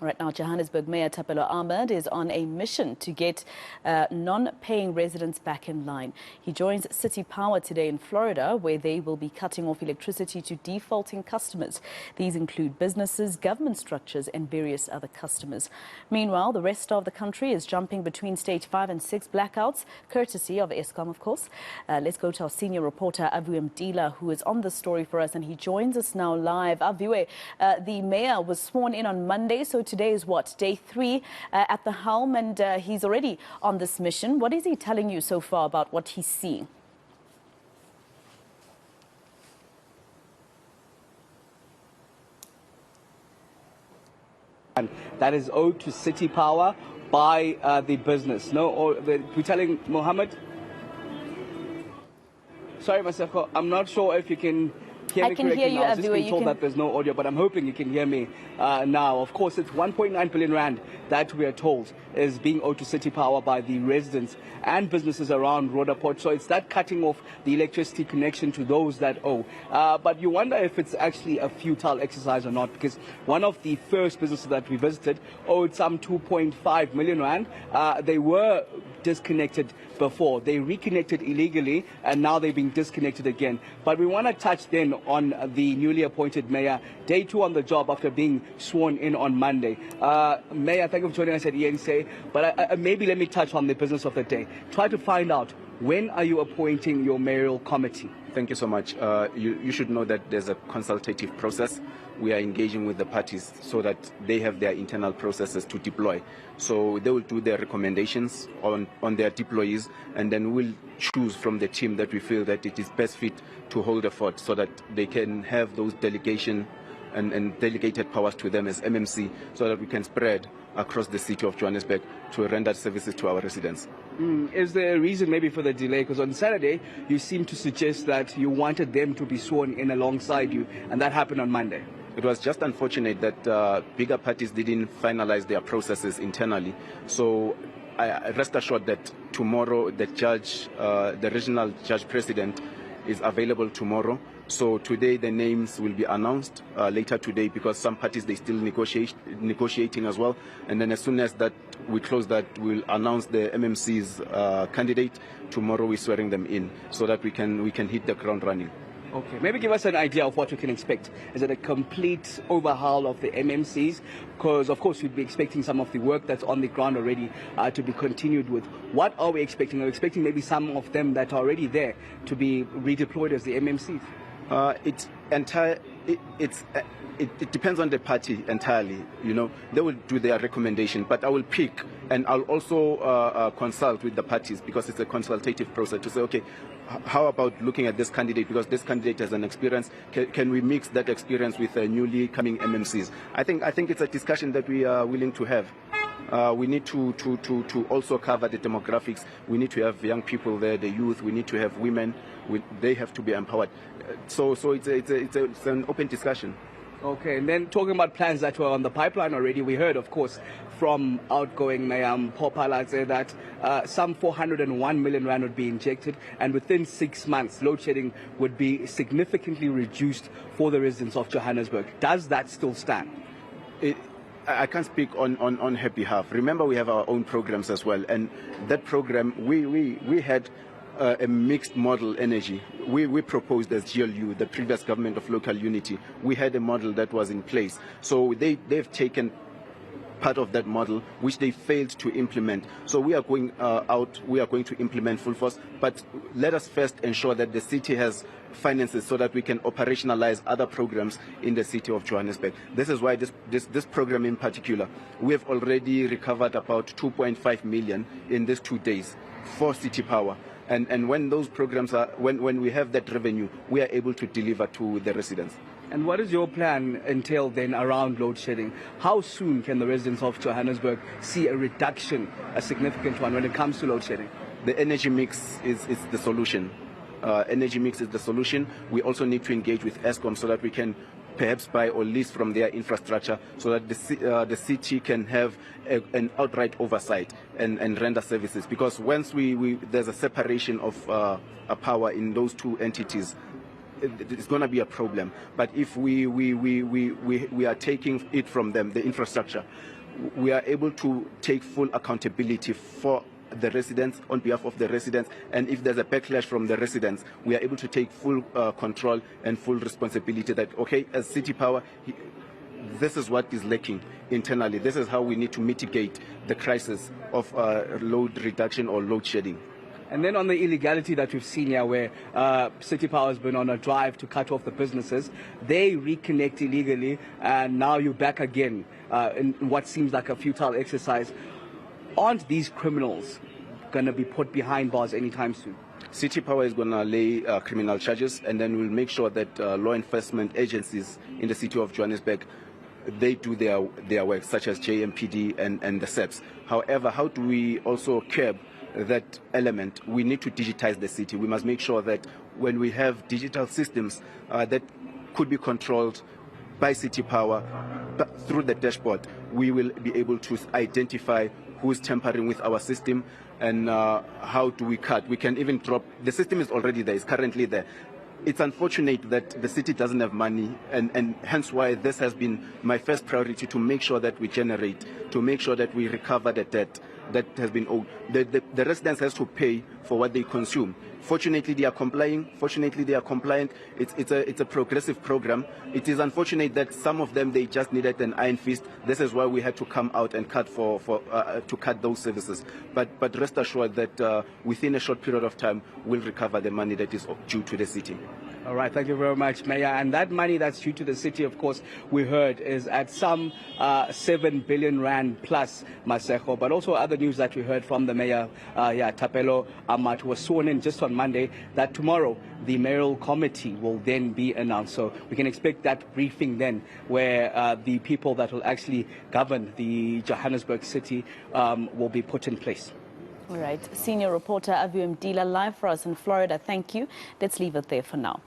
Right now, Johannesburg Mayor Thapelo Ahmed is on a mission to get non-paying residents back in line. He joins City Power today in Florida, where they will be cutting off electricity to defaulting customers. These include businesses, government structures and various other customers. Meanwhile, the rest of the country is jumping between stage 5 and 6 blackouts, courtesy of eSCOM, of course. Let's go to our senior reporter, Aviwe Mtila, who is on the story for us, and he joins us now live. Aviwe, the mayor was sworn in on Monday, so today is what, day 3 at the helm, and he's already on this mission. What is he telling you so far about what he's seeing? And that is owed to City Power by the business. We're telling Mohammed. Sorry, Maseko, I'm not sure if you can hear me. I can hear you, Aviwe. I was just being told can... that there's no audio, but I'm hoping you can hear me now. Of course, it's 1.9 billion rand that we are told is being owed to City Power by the residents and businesses around Rhodaport. So it's that cutting off the electricity connection to those that owe. But you wonder if it's actually a futile exercise or not, because one of the first businesses that we visited owed some 2.5 million rand. They were disconnected before. They reconnected illegally, and now they're being disconnected again. But we want to touch then on the newly appointed mayor, day 2 on the job after being sworn in on Monday. Mayor, thank you for joining us at eNCA, but maybe let me touch on the business of the day. Try to find out, when are you appointing your mayoral committee? Thank you so much. You should know that there's a consultative process. We are engaging with the parties so that they have their internal processes to deploy. So they will do their recommendations on their deployees, and then we'll choose from the team that we feel that it is best fit to hold the fort, so that they can have those delegation and delegated powers to them as MMC, so that we can spread across the city of Johannesburg to render services to our residents. Is there a reason maybe for the delay? Because on Saturday, you seem to suggest that you wanted them to be sworn in alongside you, and that happened on Monday. It was just unfortunate that bigger parties didn't finalize their processes internally. So I rest assured that tomorrow the judge, the regional judge president, is available tomorrow. So today the names will be announced later today, because some parties, they still negotiating as well. And then as soon as that we close that, we'll announce the MMC's candidate. Tomorrow we're swearing them in, so that we can hit the ground running. Okay, maybe give us an idea of what we can expect. Is it a complete overhaul of the MMCs? Because, of course, we'd be expecting some of the work that's on the ground already to be continued with. What are we expecting? Are we expecting maybe some of them that are already there to be redeployed as the MMCs? It depends on the party entirely. You know, they will do their recommendation, but I will pick, and I'll also consult with the parties, because it's a consultative process, to say, okay, how about looking at this candidate, because this candidate has an experience. Can we mix that experience with newly coming MMCs? I think it's a discussion that we are willing to have. We need to also cover the demographics. We need to have young people there, the youth. We need to have women. They have to be empowered. So it's an open discussion. Okay, and then talking about plans that were on the pipeline already, we heard, of course, from outgoing Mayor Popala say that some 401 million rand would be injected, and within 6 months, load shedding would be significantly reduced for the residents of Johannesburg. Does that still stand? I can't speak on her behalf. Remember, we have our own programs as well, and that program, we had a mixed model energy. We proposed as GLU, the previous government of local unity. We had a model that was in place. So they've taken part of that model, which they failed to implement. So we are going we are going to implement full force, but let us first ensure that the city has finances so that we can operationalize other programs in the city of Johannesburg. This is why this program in particular, we have already recovered about 2.5 million in these 2 days for City Power. And when those programs are, when we have that revenue, we are able to deliver to the residents. And what does your plan entail then around load shedding? How soon can the residents of Johannesburg see a reduction, a significant one, when it comes to load shedding? The energy mix is the solution. Energy mix is the solution. We also need to engage with ESCOM so that we can perhaps buy or lease from their infrastructure, so that the city can have an outright oversight and render services. Because once there's a separation of power in those two entities, it's going to be a problem. But if we are taking it from them, the infrastructure, we are able to take full accountability for the residents, on behalf of the residents, and if there's a backlash from the residents, we are able to take full control and full responsibility that, okay, as City Power, this is what is lacking internally. This is how we need to mitigate the crisis of load reduction or load shedding. And then on the illegality that we've seen here, where City Power has been on a drive to cut off the businesses, they reconnect illegally, and now you're back again in what seems like a futile exercise. Aren't these criminals going to be put behind bars anytime soon? City Power is going to lay criminal charges, and then we'll make sure that law enforcement agencies in the city of Johannesburg, they do their work, such as JMPD and the SEPs. However, how do we also curb that element? We need to digitize the city. We must make sure that when we have digital systems that could be controlled by City Power, but through the dashboard, we will be able to identify who's tampering with our system and how do we cut. We can even drop. The system is already there, it's currently there. It's unfortunate that the city doesn't have money, and hence why this has been my first priority, to make sure that we generate, to make sure that we recover the debt that has been owed. The residents has to pay for what they consume. Fortunately, they are complying. Fortunately, they are compliant. It's a progressive program. It is unfortunate that some of them, they just needed an iron fist. This is why we had to come out and cut to cut those services. But rest assured that within a short period of time, we'll recover the money that is due to the city. All right, thank you very much, Mayor. And that money that's due to the city, of course, we heard is at some 7 billion rand plus, Maseko. But also other news that we heard from the Mayor, Thapelo Amat, who was sworn in just on Monday, that tomorrow the mayoral committee will then be announced. So we can expect that briefing then, where the people that will actually govern the Johannesburg city will be put in place. All right. Senior reporter Aviwe Mtila live for us in Florida. Thank you. Let's leave it there for now.